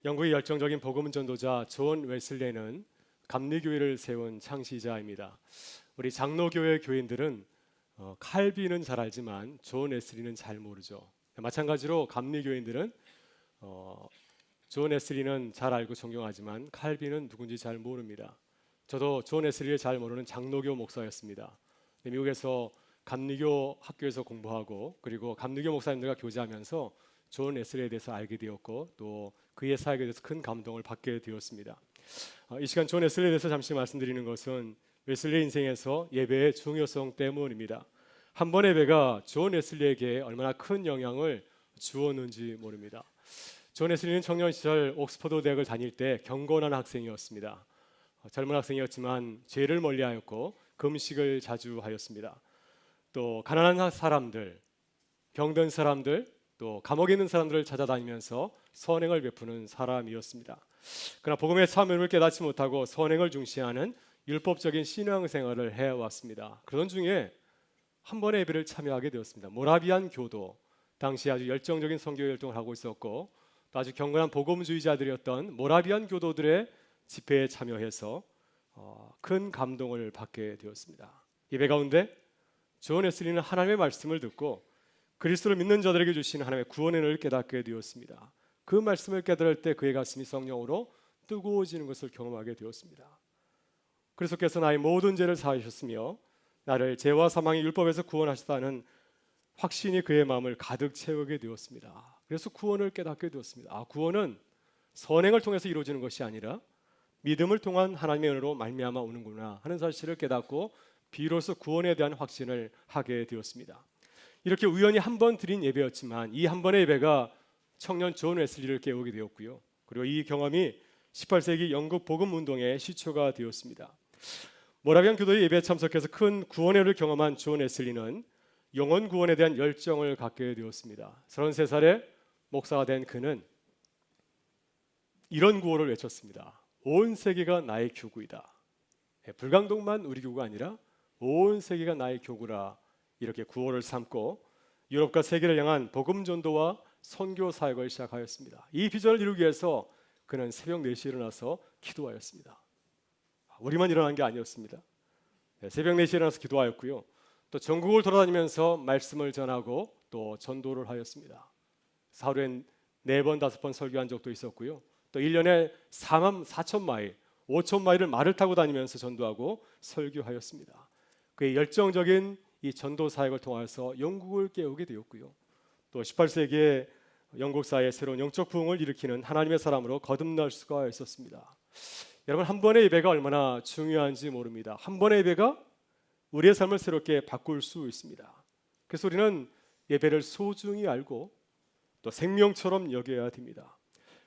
영국의 열정적인 복음 전도자 존 웨슬레는 감리교회를 세운 창시자입니다. 우리 장로교회 교인들은 칼빈은 잘 알지만 존 웨슬리는 잘 모르죠. 마찬가지로 감리교인들은 존 웨슬리는 잘 알고 존경하지만 칼빈은 누군지 잘 모릅니다. 저도 존 웨슬리를 잘 모르는 장로교 목사였습니다. 미국에서 감리교 학교에서 공부하고 그리고 감리교 목사님들과 교제하면서 존 웨슬리에 대해서 알게 되었고 또 그의 사역에 대해서 큰 감동을 받게 되었습니다. 이 시간 존 웨슬리에 대해서 잠시 말씀드리는 것은 웨슬리 인생에서 예배의 중요성 때문입니다. 한 번의 예배가 존 웨슬리에게 얼마나 큰 영향을 주었는지 모릅니다. 존 웨슬리는 청년 시절 옥스퍼드 대학을 다닐 때 경건한 학생이었습니다. 젊은 학생이었지만 죄를 멀리하였고 금식을 자주 하였습니다. 또 가난한 사람들, 병든 사람들, 또 감옥에 있는 사람들을 찾아다니면서 선행을 베푸는 사람이었습니다. 그러나 복음의 참여를 깨닫지 못하고 선행을 중시하는 율법적인 신앙생활을 해왔습니다. 그런 중에 한 번의 예배를 참여하게 되었습니다. 모라비안 교도, 당시 아주 열정적인 선교 활동을 하고 있었고 또 아주 경건한 복음주의자들이었던 모라비안 교도들의 집회에 참여해서 큰 감동을 받게 되었습니다. 예배 가운데 존 웨슬리는 하나님의 말씀을 듣고 그리스도를 믿는 자들에게 주신 하나님의 구원의 은혜를 깨닫게 되었습니다. 그 말씀을 깨달을 때 그의 가슴이 성령으로 뜨거워지는 것을 경험하게 되었습니다. 그리스도께서 나의 모든 죄를 사하셨으며 나를 죄와 사망의 율법에서 구원하셨다는 확신이 그의 마음을 가득 채우게 되었습니다. 그래서 구원을 깨닫게 되었습니다. 구원은 선행을 통해서 이루어지는 것이 아니라 믿음을 통한 하나님의 은혜로 말미암아 오는구나 하는 사실을 깨닫고 비로소 구원에 대한 확신을 하게 되었습니다. 이렇게 우연히 한 번 드린 예배였지만 이 한 번의 예배가 청년 존 웨슬리를 깨우게 되었고요. 그리고 이 경험이 18세기 영국 복음 운동의 시초가 되었습니다. 모라비안 교도의 예배에 참석해서 큰 구원회를 경험한 존 웨슬리는 영혼 구원에 대한 열정을 갖게 되었습니다. 33살에 목사가 된 그는 이런 구호를 외쳤습니다. 온 세계가 나의 교구이다. 불광동만 우리 교구가 아니라 온 세계가 나의 교구라. 이렇게 구호를 삼고 유럽과 세계를 향한 복음 전도와 선교 사역을 시작하였습니다. 이 비전을 이루기 위해서 그는 새벽 4시에 일어나서 기도하였습니다. 우리만 일어난 게 아니었습니다. 새벽 4시에 일어나서 기도하였고요. 또 전국을 돌아다니면서 말씀을 전하고 또 전도를 하였습니다. 하루에 4번, 5번 설교한 적도 있었고요. 또 1년에 4만 4천 마일, 5천 마일을 말을 타고 다니면서 전도하고 설교하였습니다. 그의 열정적인 이 전도 사역을 통해서 영국을 깨우게 되었고요. 또 18세기에 영국 사회에 새로운 영적 부흥을 일으키는 하나님의 사람으로 거듭날 수가 있었습니다. 여러분, 한 번의 예배가 얼마나 중요한지 모릅니다. 한 번의 예배가 우리의 삶을 새롭게 바꿀 수 있습니다. 그래서 우리는 예배를 소중히 알고 또 생명처럼 여겨야 됩니다.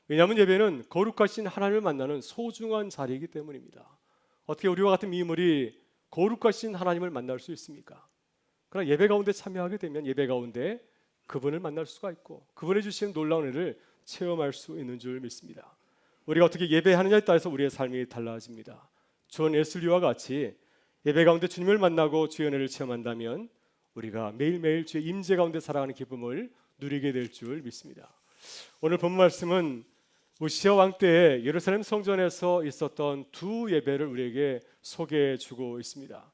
왜냐하면 예배는 거룩하신 하나님을 만나는 소중한 자리이기 때문입니다. 어떻게 우리와 같은 미물이 거룩하신 하나님을 만날 수 있습니까? 그러나 예배 가운데 참여하게 되면 예배 가운데 그분을 만날 수가 있고 그분이 주시는 놀라운 은혜를 체험할 수 있는 줄 믿습니다. 우리가 어떻게 예배하느냐에 따라서 우리의 삶이 달라집니다. 존 웨슬리와 같이 예배 가운데 주님을 만나고 주의 은혜를 체험한다면 우리가 매일매일 주의 임재 가운데 살아가는 기쁨을 누리게 될 줄 믿습니다. 오늘 본 말씀은 우시아 왕 때에 예루살렘 성전에서 있었던 두 예배를 우리에게 소개해 주고 있습니다.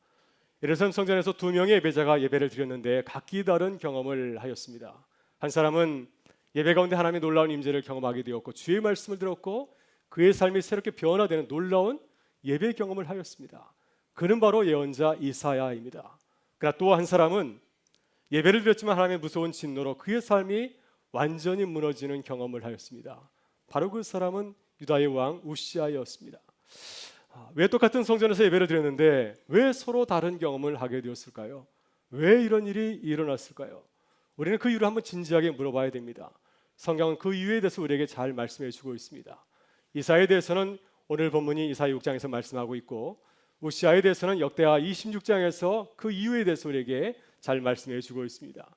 예루살렘 성전에서 2명의 예배자가 예배를 드렸는데 각기 다른 경험을 하였습니다. 한 사람은 예배 가운데 하나님의 놀라운 임재를 경험하게 되었고 주의 말씀을 들었고 그의 삶이 새롭게 변화되는 놀라운 예배 경험을 하였습니다. 그는 바로 예언자 이사야입니다. 그러나 또 한 사람은 예배를 드렸지만 하나님의 무서운 진노로 그의 삶이 완전히 무너지는 경험을 하였습니다. 바로 그 사람은 유다의 왕 우시아였습니다. 왜 똑같은 성전에서 예배를 드렸는데 왜 서로 다른 경험을 하게 되었을까요? 왜 이런 일이 일어났을까요? 우리는 그 이유를 한번 진지하게 물어봐야 됩니다. 성경은 그 이유에 대해서 우리에게 잘 말씀해 주고 있습니다. 이사야에 대해서는 오늘 본문이 이사야 6장에서 말씀하고 있고 우시아에 대해서는 역대하 26장에서 그 이유에 대해서 우리에게 잘 말씀해 주고 있습니다.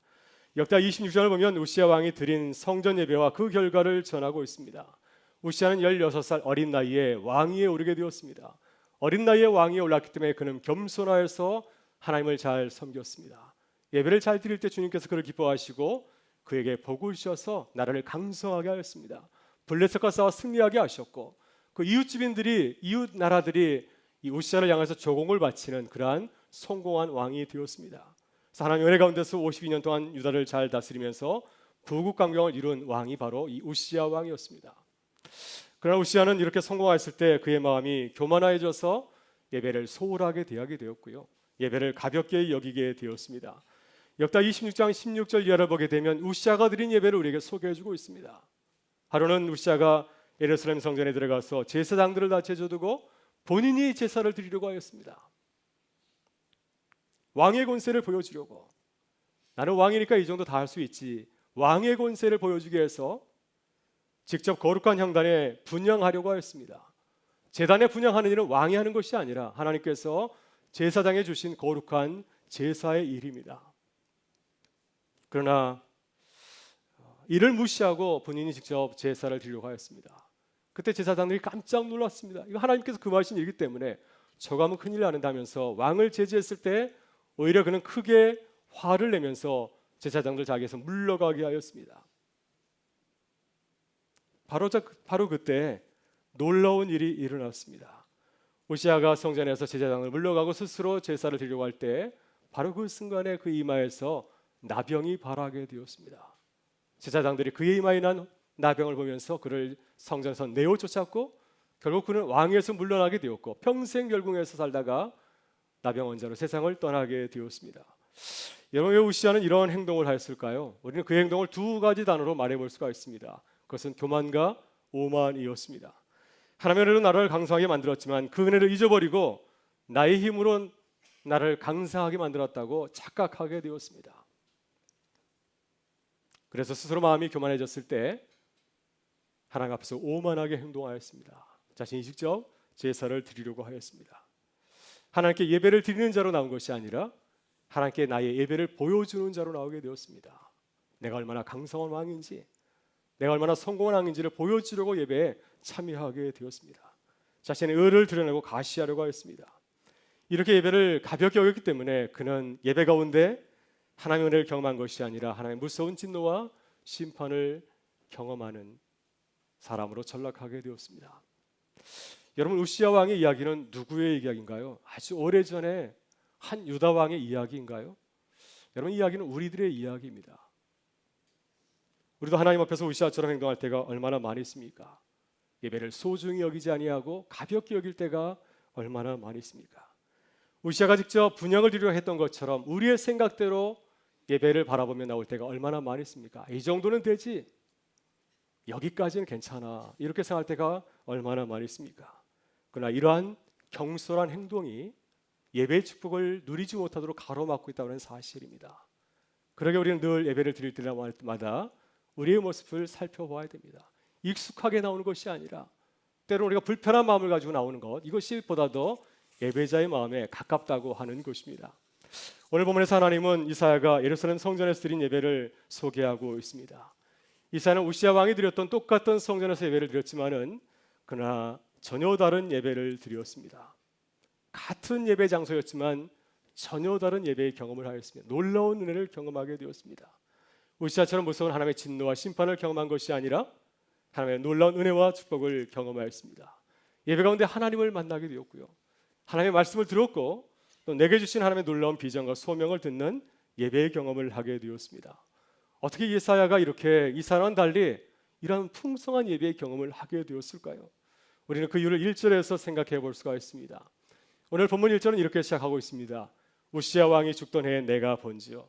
역대하 26장을 보면 우시아 왕이 드린 성전 예배와 그 결과를 전하고 있습니다. 우시아는 16살 어린 나이에 왕위에 오르게 되었습니다. 어린 나이에 왕위에 올랐기 때문에 그는 겸손하여서 하나님을 잘 섬겼습니다. 예배를 잘 드릴 때 주님께서 그를 기뻐하시고 그에게 복을 주셔서 나라를 강성하게 하였습니다. 블레셋과 싸워 승리하게 하셨고 그 이웃 주민들이 이웃 나라들이 이 우시아를 향해서 조공을 바치는 그러한 성공한 왕이 되었습니다. 그래서 하나님 은혜 가운데서 52년 동안 유다를 잘 다스리면서 부국 강경을 이룬 왕이 바로 이 우시아 왕이었습니다. 그러나 우시아는 이렇게 성공했을 때 그의 마음이 교만해져서 예배를 소홀하게 대하게 되었고요. 예배를 가볍게 여기게 되었습니다. 역다 26장 16절 이하를 보게 되면 우시아가 드린 예배를 우리에게 소개해주고 있습니다. 하루는 우시아가 예루살렘 성전에 들어가서 제사장들을 다 제쳐두고 본인이 제사를 드리려고 하였습니다. 왕의 권세를 보여주려고. 나는 왕이니까 이 정도 다 할 수 있지. 왕의 권세를 보여주기 위해서 직접 거룩한 향단에 분향하려고 하였습니다. 제단에 분향하는 일은 왕이 하는 것이 아니라 하나님께서 제사장에 주신 거룩한 제사의 일입니다. 그러나 이를 무시하고 본인이 직접 제사를 드리려고 하였습니다. 그때 제사장들이 깜짝 놀랐습니다. 이거 하나님께서 금하신 일이기 때문에 저가면 큰일 나는다면서 왕을 제지했을 때 오히려 그는 크게 화를 내면서 제사장들 자기에서 물러가게 하였습니다. 바로 그때 놀라운 일이 일어났습니다. 우시아가 성전에서 제사장을 물러가고 스스로 제사를 드리려고 할 때 바로 그 순간에 그 이마에서 나병이 발하게 되었습니다. 제사장들이 그의 이마에 난 나병을 보면서 그를 성전에서 내어 쫓았고 결국 그는 왕에서 물러나게 되었고 평생 결궁에서 살다가 나병 환자로 세상을 떠나게 되었습니다. 여러분, 왜 우시아는 이런 행동을 하였을까요? 우리는 그 행동을 두 가지 단어로 말해볼 수가 있습니다. 그것은 교만과 오만이었습니다. 하나님의 은혜로 나를 강성하게 만들었지만 그 은혜를 잊어버리고 나의 힘으로 나를 강성하게 만들었다고 착각하게 되었습니다. 그래서 스스로 마음이 교만해졌을 때 하나님 앞에서 오만하게 행동하였습니다. 자신이 직접 제사를 드리려고 하였습니다. 하나님께 예배를 드리는 자로 나온 것이 아니라 하나님께 나의 예배를 보여주는 자로 나오게 되었습니다. 내가 얼마나 강성한 왕인지, 내가 얼마나 성공한 왕인지를 보여주려고 예배에 참여하게 되었습니다. 자신의 의를 드러내고 가시하려고 하였습니다. 이렇게 예배를 가볍게 여겼기 때문에 그는 예배 가운데 하나님의 은혜를 경험한 것이 아니라 하나님의 무서운 진노와 심판을 경험하는 사람으로 전락하게 되었습니다. 여러분, 우시아 왕의 이야기는 누구의 이야기인가요? 아주 오래전에 한 유다 왕의 이야기인가요? 여러분, 이 이야기는 우리들의 이야기입니다. 우리도 하나님 앞에서 우시아처럼 행동할 때가 얼마나 많이 있습니까? 예배를 소중히 여기지 아니하고 가볍게 여길 때가 얼마나 많이 있습니까? 우시아가 직접 분향을 드리려 했던 것처럼 우리의 생각대로 예배를 바라보며 나올 때가 얼마나 많이 있습니까? 이 정도는 되지, 여기까지는 괜찮아, 이렇게 생각할 때가 얼마나 많이 있습니까? 그러나 이러한 경솔한 행동이 예배의 축복을 누리지 못하도록 가로막고 있다는 사실입니다. 그러게 우리는 늘 예배를 드릴 때마다 우리의 모습을 살펴봐야 됩니다. 익숙하게 나오는 것이 아니라 때로 우리가 불편한 마음을 가지고 나오는 것, 이것이 보다도 예배자의 마음에 가깝다고 하는 것입니다. 오늘 본문에서 하나님은 이사야가 예루살렘 성전에서 드린 예배를 소개하고 있습니다. 이사야는 우시아 왕이 드렸던 똑같은 성전에서 예배를 드렸지만은 그러나 전혀 다른 예배를 드렸습니다. 같은 예배 장소였지만 전혀 다른 예배의 경험을 하였습니다. 놀라운 은혜를 경험하게 되었습니다. 우시아처럼 무서운 하나님의 진노와 심판을 경험한 것이 아니라 하나님의 놀라운 은혜와 축복을 경험하였습니다. 예배 가운데 하나님을 만나게 되었고요, 하나님의 말씀을 들었고 또 내게 주신 하나님의 놀라운 비전과 소명을 듣는 예배의 경험을 하게 되었습니다. 어떻게 이사야가 이렇게 이사야와는 달리 이런 풍성한 예배의 경험을 하게 되었을까요? 우리는 그 이유를 1절에서 생각해 볼 수가 있습니다. 오늘 본문 1절은 이렇게 시작하고 있습니다. 우시아 왕이 죽던 해에 내가 본지요.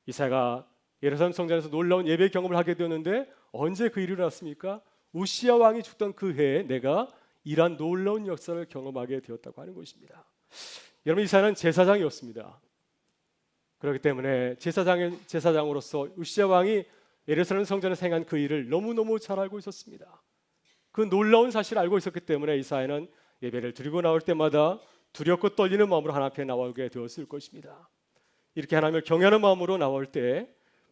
이사야가 예루살렘 성전에서 놀라운 예배 경험을 하게 되었는데 언제 그 일이 일어났습니까? 우시아 왕이 죽던 그 해에 내가 이러한 놀라운 역사를 경험하게 되었다고 하는 것입니다. 여러분, 이사야는 제사장이었습니다. 그렇기 때문에 제사장으로서 우시아 왕이 예루살렘 성전에서 행한 그 일을 너무너무 잘 알고 있었습니다. 그 놀라운 사실을 알고 있었기 때문에 이사야는 예배를 드리고 나올 때마다 두렵고 떨리는 마음으로 하나님 앞에 나오게 되었을 것입니다. 이렇게 하나님을 경외하는 마음으로 나올 때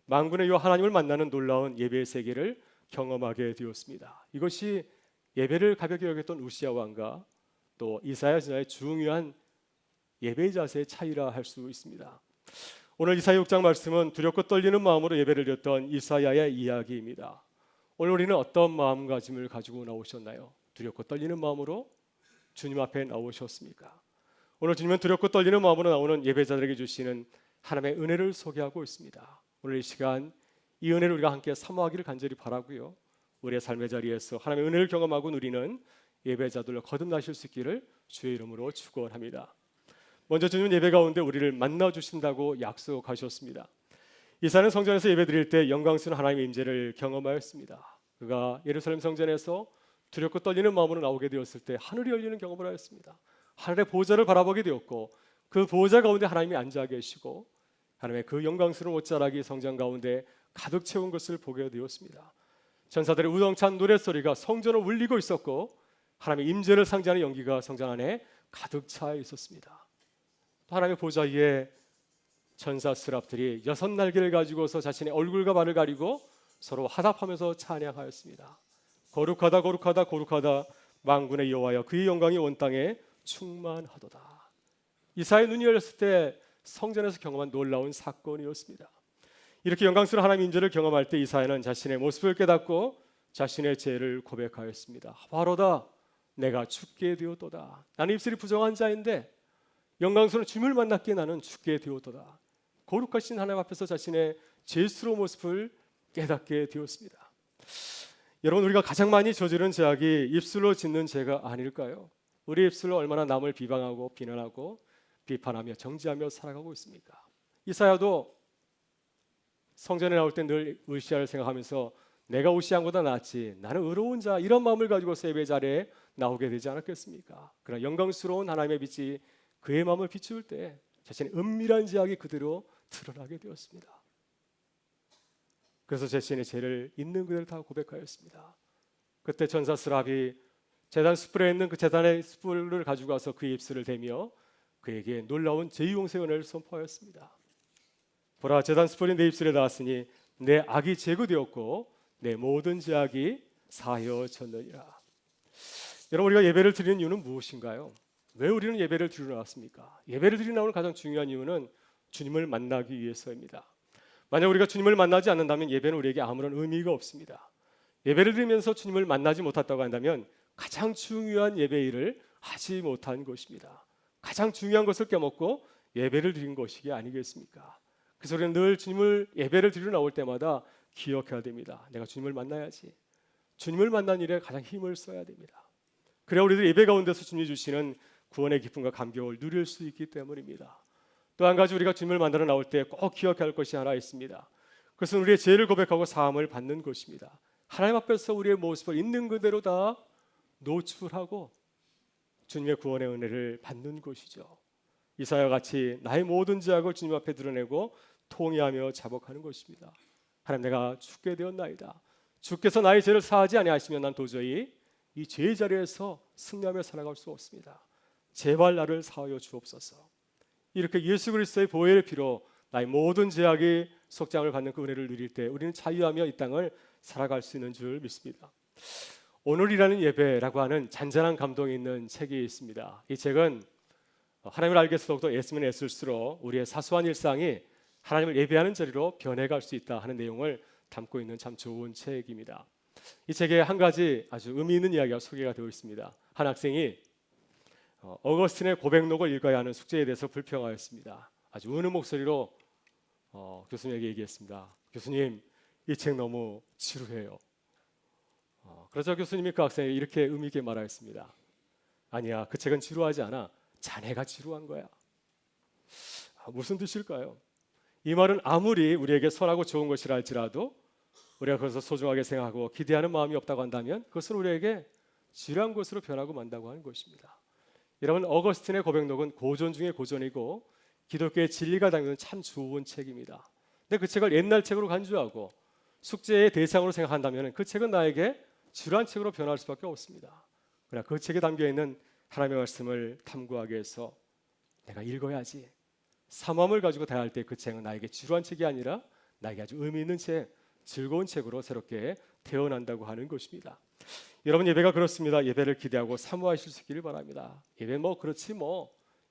만군의 요 하나님을 만나는 놀라운 예배의 세계를 경험하게 되었습니다. 이것이 예배를 가볍게 여겼던 우시아 왕과 또 이사야 선지자의 중요한 예배의 자세의 차이라 할 수 있습니다. 오늘 이사야 6장 말씀은 두렵고 떨리는 마음으로 예배를 드렸던 이사야의 이야기입니다. 오늘 우리는 어떤 마음가짐을 가지고 나오셨나요? 두렵고 떨리는 마음으로 주님 앞에 나오셨습니까? 오늘 주님은 두렵고 떨리는 마음으로 나오는 예배자들에게 주시는 하나님의 은혜를 소개하고 있습니다. 오늘 이 시간 이 은혜를 우리가 함께 사모하기를 간절히 바라고요. 우리의 삶의 자리에서 하나님의 은혜를 경험하고 누리는 예배자들로 거듭나실 수 있기를 주의 이름으로 축원합니다. 먼저 주님은 예배 가운데 우리를 만나 주신다고 약속하셨습니다. 이사야는 성전에서 예배드릴 때 영광스러운 하나님의 임재를 경험하였습니다. 그가 예루살렘 성전에서 두렵고 떨리는 마음으로 나오게 되었을 때 하늘이 열리는 경험을 하였습니다. 하늘의 보좌를 바라보게 되었고 그 보좌 가운데 하나님이 앉아 계시고 하나님의 그 영광스러운 옷자락이 성전 가운데 가득 채운 것을 보게 되었습니다. 전사들의 우렁찬 노랫소리가 성전을 울리고 있었고 하나님의 임재를 상징하는 연기가 성전 안에 가득 차 있었습니다. 하나님의 보좌 위에 천사 스랍들이 6날개를 가지고서 자신의 얼굴과 발을 가리고 서로 화답하면서 찬양하였습니다. 거룩하다 거룩하다 거룩하다 만군의 여호와여 그의 영광이 온 땅에 충만하도다. 이사야의 눈이 열렸을 때 성전에서 경험한 놀라운 사건이었습니다. 이렇게 영광스러운 하나님의 임재를 경험할 때 이사야는 자신의 모습을 깨닫고 자신의 죄를 고백하였습니다. 바로다 내가 죽게 되었도다. 나는 입술이 부정한 자인데 영광스러운 주님을 만났기에 나는 죽게 되었도다. 거룩하신 하나님 앞에서 자신의 죄스러운 모습을 깨닫게 되었습니다. 여러분 우리가 가장 많이 저지른 죄악이 입술로 짓는 죄가 아닐까요? 우리 입술로 얼마나 남을 비방하고 비난하고 비판하며 정죄하며 살아가고 있습니까? 이사야도 성전에 나올 때 늘 우시아를 생각하면서 내가 우시아보다 낫지 나는 의로운 자 이런 마음을 가지고서 예배 자리에 나오게 되지 않았겠습니까? 그러나 영광스러운 하나님의 빛이 그의 마음을 비추을 때 자신의 은밀한 죄악이 그대로 드러나게 되었습니다. 그래서 자신의 죄를 있는 그대로 다 고백하였습니다. 그때 전사 스랍이 제단 숯불에 있는 그 제단의 숯불을 가지고 와서 그의 입술을 대며 그에게 놀라운 제2용서의 은혜를 선포하였습니다. 보라 제단 숯불이 내 입술에 닿았으니 내 악이 제거되었고 내 모든 죄악이 사하여졌느니라. 여러분 우리가 예배를 드리는 이유는 무엇인가요? 왜 우리는 예배를 드리러 나왔습니까? 예배를 드리러 나오는 가장 중요한 이유는 주님을 만나기 위해서입니다. 만약 우리가 주님을 만나지 않는다면 예배는 우리에게 아무런 의미가 없습니다. 예배를 드리면서 주님을 만나지 못했다고 한다면 가장 중요한 예배일을 하지 못한 것입니다. 가장 중요한 것을 깨먹고 예배를 드린 것이 아니겠습니까? 그래서 우리는 늘 주님을 예배를 드리러 나올 때마다 기억해야 됩니다. 내가 주님을 만나야지. 주님을 만난 일에 가장 힘을 써야 됩니다. 그래야 우리들 예배 가운데서 주님이 주시는 구원의 기쁨과 감격을 누릴 수 있기 때문입니다. 또 한 가지 우리가 주님을 만나러 나올 때 꼭 기억해야 할 것이 하나 있습니다. 그것은 우리의 죄를 고백하고 사함을 받는 것입니다. 하나님 앞에서 우리의 모습을 있는 그대로 다 노출하고 주님의 구원의 은혜를 받는 것이죠. 이사야와 같이 나의 모든 죄악을 주님 앞에 드러내고 통회하며 자복하는 것입니다. 하나님 내가 죽게 되었나이다. 주께서 나의 죄를 사하지 아니하시면 난 도저히 이 죄의 자리에서 승리하며 살아갈 수 없습니다. 제발 나를 사하여 주옵소서. 이렇게 예수 그리스도의 보혈의 피로 나의 모든 죄악이 속장을 받는 그 은혜를 누릴 때 우리는 자유하며 이 땅을 살아갈 수 있는 줄 믿습니다. 오늘이라는 예배라고 하는 잔잔한 감동이 있는 책이 있습니다. 이 책은 하나님을 알기 위해서 더욱더 애쓰면 애쓸수록 우리의 사소한 일상이 하나님을 예배하는 자리로 변해갈 수 있다 하는 내용을 담고 있는 참 좋은 책입니다. 이 책에 한 가지 아주 의미 있는 이야기가 소개가 되어 있습니다. 한 학생이 어거스틴의 고백록을 읽어야 하는 숙제에 대해서 불평하였습니다. 아주 우는 목소리로 교수님에게 얘기했습니다. 교수님, 이 책 너무 지루해요. 그래서 교수님이 그 학생에게 이렇게 의미 있게 말하였습니다. 아니야, 그 책은 지루하지 않아. 자네가 지루한 거야. 무슨 뜻일까요? 이 말은 아무리 우리에게 선하고 좋은 것이라 할지라도 우리가 그것을 소중하게 생각하고 기대하는 마음이 없다고 한다면 그것은 우리에게 지루한 것으로 변하고 만다고 하는 것입니다. 여러분 어거스틴의 고백록은 고전 중에 고전이고 기독교의 진리가 담겨있는 참 좋은 책입니다. 근데 그 책을 옛날 책으로 간주하고 숙제의 대상으로 생각한다면 그 책은 나에게 지루한 책으로 변할 수밖에 없습니다. 그러나 그 책에 담겨있는 하나님의 말씀을 탐구하기 위해서 내가 읽어야지. 사모함을 가지고 대할 때 그 책은 나에게 지루한 책이 아니라 나에게 아주 의미 있는 책, 즐거운 책으로 새롭게 태어난다고 하는 것입니다. 여러분 예배가 그렇습니다. 예배를 기대하고 사모하실 수 있기를 바랍니다. 예배 그렇지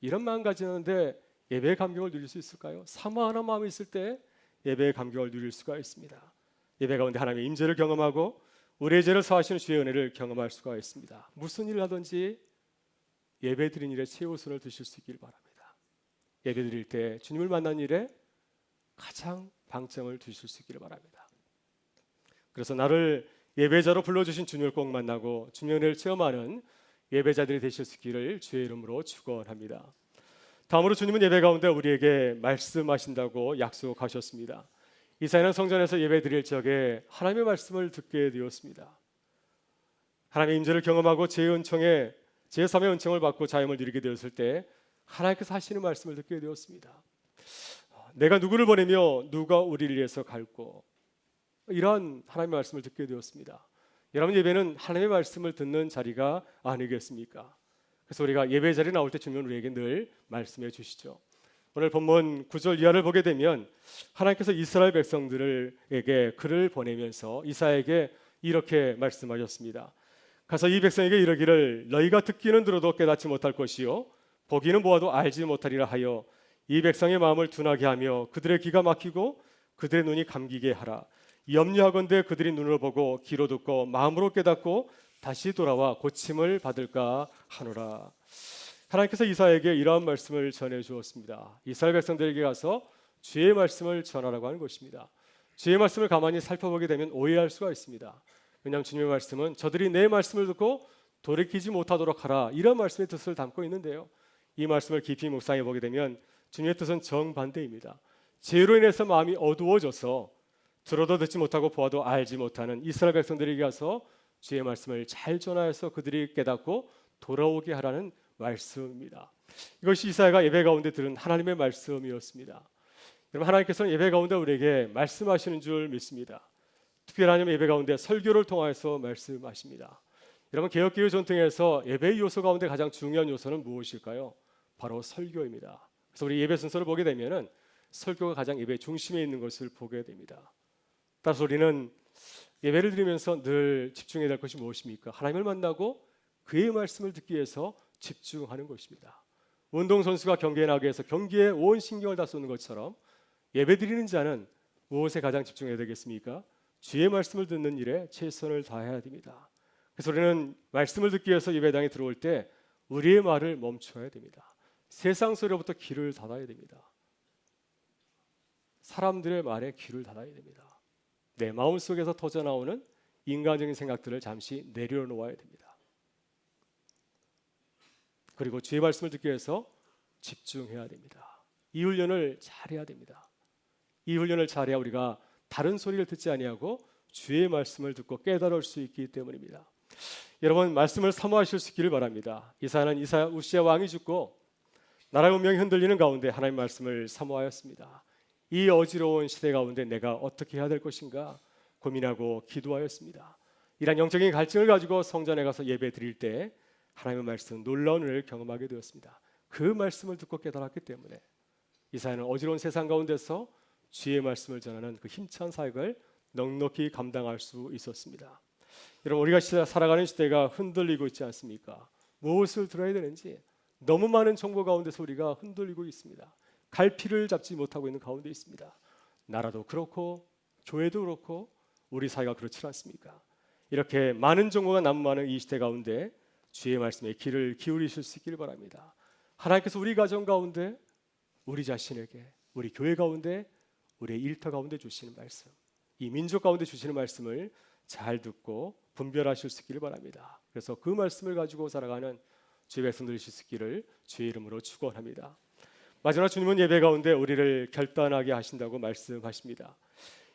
이런 마음 가지는데 예배의 감격을 누릴 수 있을까요? 사모하는 마음이 있을 때 예배의 감격을 누릴 수가 있습니다. 예배 가운데 하나님의 임재를 경험하고 우리의 죄를 사하시는 주의 은혜를 경험할 수가 있습니다. 무슨 일을 하든지 예배 드린 일에 최우선을 두실 수 있길 바랍니다. 예배 드릴 때 주님을 만난 일에 가장 방점을 두실 수 있기를 바랍니다. 그래서 나를 예배자로 불러주신 주님을 꼭 만나고 주님의 은혜를 체험하는 예배자들이 되실 수 있기를 주의 이름으로 축원합니다. 다음으로 주님은 예배 가운데 우리에게 말씀하신다고 약속하셨습니다. 이사야는 성전에서 예배 드릴 적에 하나님의 말씀을 듣게 되었습니다. 하나님의 임재를 경험하고 제3의 은총을 받고 자유를 누리게 되었을 때 하나님께서 하시는 말씀을 듣게 되었습니다. 내가 누구를 보내며 누가 우리를 위해서 갈고, 이러한 하나님의 말씀을 듣게 되었습니다. 여러분, 예배는 하나님의 말씀을 듣는 자리가 아니겠습니까? 그래서 우리가 예배 자리에 나올 때 주님은 우리에게 늘 말씀해 주시죠. 오늘 본문 9절 이하를 보게 되면 하나님께서 이스라엘 백성들에게 글을 보내면서 이사야에게 이렇게 말씀하셨습니다. 가서 이 백성에게 이르기를 너희가 듣기는 들어도 깨닫지 못할 것이요 보기는 보아도 알지 못하리라 하여 이 백성의 마음을 둔하게 하며 그들의 귀가 막히고 그들의 눈이 감기게 하라. 염려하건대 그들이 눈으로 보고 귀로 듣고 마음으로 깨닫고 다시 돌아와 고침을 받을까 하노라. 하나님께서 이사야에게 이러한 말씀을 전해 주었습니다. 이스라엘 백성들에게 가서 주의 말씀을 전하라고 하는 것입니다. 주의 말씀을 가만히 살펴보게 되면 오해할 수가 있습니다. 왜냐하면 주님의 말씀은 저들이 내 말씀을 듣고 돌이키지 못하도록 하라, 이런 말씀의 뜻을 담고 있는데요, 이 말씀을 깊이 묵상해 보게 되면 주님의 뜻은 정반대입니다. 죄로 인해서 마음이 어두워져서 들어도 듣지 못하고 보아도 알지 못하는 이스라엘 백성들에게 가서 주의 말씀을 잘 전하여서 그들이 깨닫고 돌아오게 하라는 말씀입니다. 이것이 이사야가 예배 가운데 들은 하나님의 말씀이었습니다. 여러분, 하나님께서는 예배 가운데 우리에게 말씀하시는 줄 믿습니다. 특별히 하나님의 예배 가운데 설교를 통하여서 말씀하십니다. 여러분, 개혁교회 전통에서 예배의 요소 가운데 가장 중요한 요소는 무엇일까요? 바로 설교입니다. 그래서 우리 예배 순서를 보게 되면은 설교가 가장 예배 중심에 있는 것을 보게 됩니다. 따라서 우리는 예배를 드리면서 늘 집중해야 될 것이 무엇입니까? 하나님을 만나고 그의 말씀을 듣기 위해서 집중하는 것입니다. 운동선수가 경기에 나가기 위해서 경기에 온 신경을 다 쏟는 것처럼 예배 드리는 자는 무엇에 가장 집중해야 되겠습니까? 주의 말씀을 듣는 일에 최선을 다해야 됩니다. 그래서 우리는 말씀을 듣기 위해서 예배당에 들어올 때 우리의 말을 멈춰야 됩니다. 세상 소리로부터 귀를 닫아야 됩니다. 사람들의 말에 귀를 닫아야 됩니다. 내 마음속에서 터져나오는 인간적인 생각들을 잠시 내려놓아야 됩니다. 그리고 주의 말씀을 듣기 위해서 집중해야 됩니다. 이 훈련을 잘해야 됩니다. 이 훈련을 잘해야 우리가 다른 소리를 듣지 아니하고 주의 말씀을 듣고 깨달을 수 있기 때문입니다. 여러분, 말씀을 사모하실 수 있기를 바랍니다. 이사야는 우시야 왕이 죽고 나라의 운명이 흔들리는 가운데 하나님의 말씀을 사모하였습니다. 이 어지러운 시대 가운데 내가 어떻게 해야 될 것인가 고민하고 기도하였습니다. 이런 영적인 갈증을 가지고 성전에 가서 예배 드릴 때 하나님의 말씀, 놀라운 은혜를 경험하게 되었습니다. 그 말씀을 듣고 깨달았기 때문에 이사야는 어지러운 세상 가운데서 주의 말씀을 전하는 그 힘찬 사역을 넉넉히 감당할 수 있었습니다. 여러분, 우리가 살아가는 시대가 흔들리고 있지 않습니까? 무엇을 들어야 되는지 너무 많은 정보 가운데서 우리가 흔들리고 있습니다. 갈피를 잡지 못하고 있는 가운데 있습니다. 나라도 그렇고 교회도 그렇고 우리 사회가 그렇지 않습니까? 이렇게 많은 정보가 난무하는 이 시대 가운데 주의 말씀에 귀를 기울이실 수 있기를 바랍니다. 하나님께서 우리 가정 가운데, 우리 자신에게, 우리 교회 가운데, 우리의 일터 가운데 주시는 말씀, 이 민족 가운데 주시는 말씀을 잘 듣고 분별하실 수 있기를 바랍니다. 그래서 그 말씀을 가지고 살아가는 주의 백성들 되실 수 있기를 주의 이름으로 축원합니다. 마지막, 주님은 예배 가운데 우리를 결단하게 하신다고 말씀하십니다.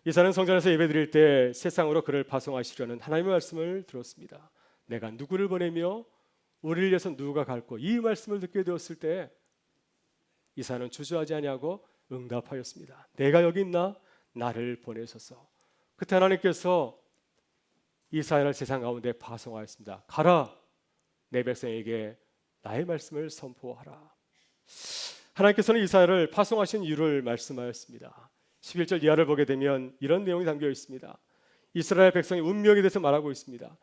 이사야는 성전에서 예배 드릴 때 세상으로 그를 파송하시려는 하나님의 말씀을 들었습니다. 내가 누구를 보내며 우리를 위해서 누가 갈고, 이 말씀을 듣게 되었을 때 이사야는 주저하지 아니하고 응답하였습니다. 내가 여기 있나? 나를 보내소서. 그때 하나님께서 이사야를 세상 가운데 파송하였습니다. 가라, 내 백성에게 나의 말씀을 선포하라. 하나님께서는 이사야를 파송하신 이유를 말씀하였습니다. 11절 이하를 보게 되면 이런 내용이 담겨 있습니다. 이스라엘 백성의 운명에 대해서 말하고 있습니다.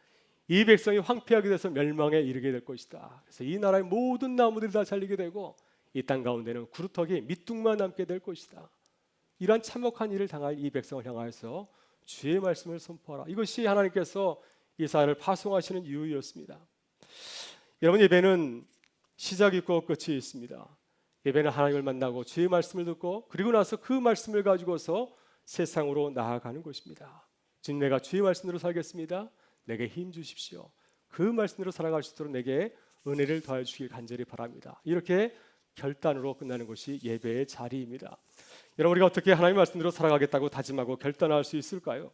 이 백성이 황폐하게 돼서 멸망에 이르게 될 것이다. 그래서 이 나라의 모든 나무들이 다 잘리게 되고 이 땅 가운데는 구루터기 밑둥만 남게 될 것이다. 이러한 참혹한 일을 당할 이 백성을 향하여서 주의 말씀을 선포하라. 이것이 하나님께서 이사야를 파송하시는 이유였습니다. 여러분, 예배는 시작이 있고 끝이 있습니다. 예배는 하나님을 만나고 주의 말씀을 듣고 그리고 나서 그 말씀을 가지고서 세상으로 나아가는 것입니다. 주님, 내가 주의 말씀대로 살겠습니다. 내게 힘 주십시오. 그 말씀대로 살아갈 수 있도록 내게 은혜를 더해 주시길 간절히 바랍니다. 이렇게 결단으로 끝나는 것이 예배의 자리입니다. 여러분, 우리가 어떻게 하나님의 말씀대로 살아가겠다고 다짐하고 결단할 수 있을까요?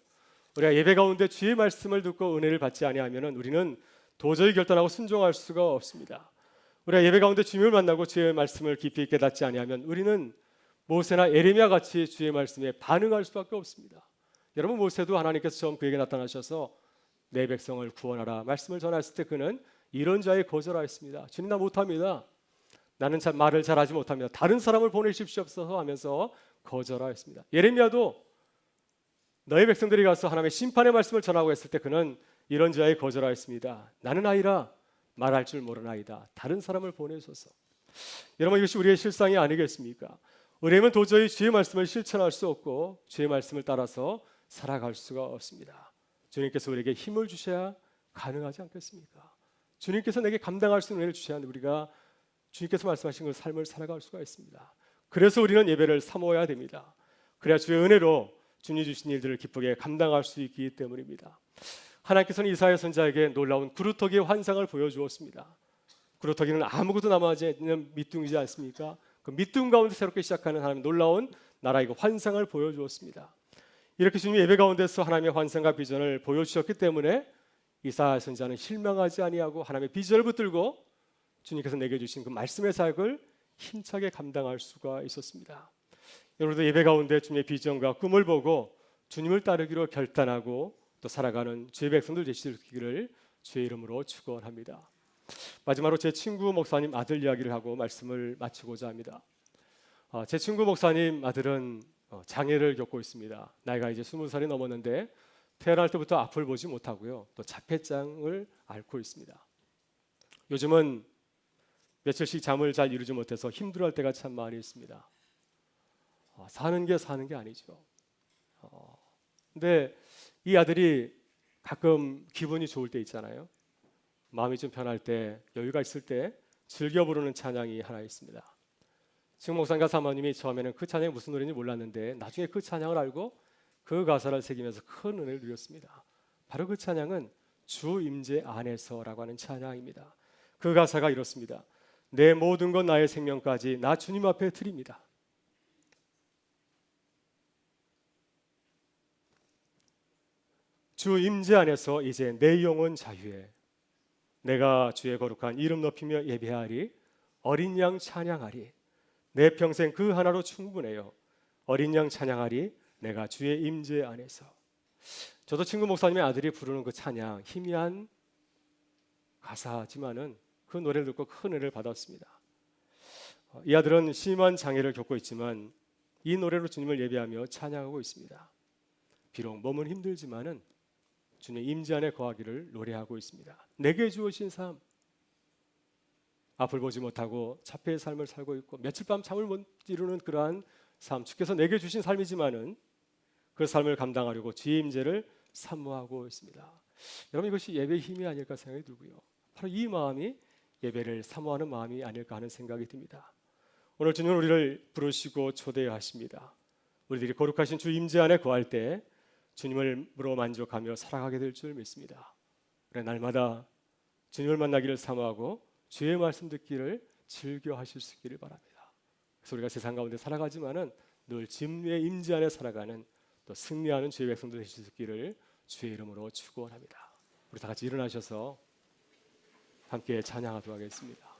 우리가 예배 가운데 주의 말씀을 듣고 은혜를 받지 아니하면 우리는 도저히 결단하고 순종할 수가 없습니다. 우리가 예배 가운데 주님을 만나고 주의 말씀을 깊이 깨닫지 아니하면 우리는 모세나 에레미야 같이 주의 말씀에 반응할 수밖에 없습니다. 여러분, 모세도 하나님께서 처음 그에게 나타나셔서 내 백성을 구원하라 말씀을 전했을 때 그는 이런 자에 거절하였습니다. 주님, 나 못합니다. 나는 말을 잘하지 못합니다. 다른 사람을 보내십시옵소서 하면서 거절하였습니다. 예레미야도 너희 백성들이 가서 하나님의 심판의 말씀을 전하고 했을 때 그는 이런 자에 거절하였습니다. 나는 아이라 말할 줄 모르나이다. 다른 사람을 보내소서. 여러분, 이것이 우리의 실상이 아니겠습니까? 우리는 도저히 주의 말씀을 실천할 수 없고 주의 말씀을 따라서 살아갈 수가 없습니다. 주님께서 우리에게 힘을 주셔야 가능하지 않겠습니까? 주님께서 내게 감당할 수 있는 은혜를 주셔야 우리가 주님께서 말씀하신 그 삶을 살아갈 수가 있습니다. 그래서 우리는 예배를 사모해야 됩니다. 그래야 주의 은혜로 주님이 주신 일들을 기쁘게 감당할 수 있기 때문입니다. 하나님께서는 이사야 선지자에게 놀라운 구루터기의 환상을 보여주었습니다. 구루터기는 아무것도 남아있지 않는 밑둥이지 않습니까? 그 밑둥 가운데 새롭게 시작하는 하나님의 놀라운 나라의 환상을 보여주었습니다. 이렇게 주님이 예배 가운데서 하나님의 환상과 비전을 보여주셨기 때문에 이사야 선지자는 실망하지 아니하고 하나님의 비전을 붙들고 주님께서 내게 주신 그 말씀의 사역을 힘차게 감당할 수가 있었습니다. 여러분도 예배 가운데 주님의 비전과 꿈을 보고 주님을 따르기로 결단하고 또 살아가는 주의 백성들 되시기를 주의 이름으로 축원합니다. 마지막으로 제 친구 목사님 아들 이야기를 하고 말씀을 마치고자 합니다. 제 친구 목사님 아들은 장애를 겪고 있습니다. 나이가 이제 20살이 넘었는데 태어날 때부터 앞을 보지 못하고요. 또 자폐장을 앓고 있습니다. 요즘은 며칠씩 잠을 잘 이루지 못해서 힘들어할 때가 참 많이 있습니다. 사는 게 아니죠. 근데 이 아들이 가끔 기분이 좋을 때 있잖아요. 마음이 좀 편할 때, 여유가 있을 때 즐겨 부르는 찬양이 하나 있습니다. 지금 목사님과 사모님이 처음에는 그 찬양이 무슨 노래인지 몰랐는데 나중에 그 찬양을 알고 그 가사를 새기면서 큰 은혜를 누렸습니다. 바로 그 찬양은 주 임재 안에서라고 하는 찬양입니다. 그 가사가 이렇습니다. 내 모든 것 나의 생명까지 나 주님 앞에 드립니다. 주 임재 안에서 이제 내 영혼 자유해. 내가 주의 거룩한 이름 높이며 예배하리. 어린 양 찬양하리. 내 평생 그 하나로 충분해요. 어린 양 찬양하리. 내가 주의 임재 안에서. 저도 친구 목사님의 아들이 부르는 그 찬양, 희미한 가사지만은 그 노래를 듣고 큰 은혜를 받았습니다. 이 아들은 심한 장애를 겪고 있지만 이 노래로 주님을 예배하며 찬양하고 있습니다. 비록 몸은 힘들지만은 주님의 임재 안에 거하기를 노래하고 있습니다. 내게 주어진 삶, 앞을 보지 못하고 자폐의 삶을 살고 있고 며칠 밤 잠을 못 이루는 그러한 삶, 주께서 내게 주신 삶이지만은 그 삶을 감당하려고 주의 임재를 사모하고 있습니다. 여러분, 이것이 예배의 힘이 아닐까 생각이 들고요. 바로 이 마음이 예배를 사모하는 마음이 아닐까 하는 생각이 듭니다. 오늘 주님은 우리를 부르시고 초대하십니다. 우리들이 거룩하신 주 임재 안에 거할 때 주님으로 만족하며 살아가게 될 줄 믿습니다. 그래, 날마다 주님을 만나기를 사모하고 주의 말씀 듣기를 즐겨 하실 수 있기를 바랍니다. 그래서 우리가 세상 가운데 살아가지만은 늘 주님의 임재 안에 살아가는 또 승리하는 주의 백성들 되실 수 있기를 주의 이름으로 축원합니다. 우리 다 같이 일어나셔서 함께 찬양하도록 하겠습니다.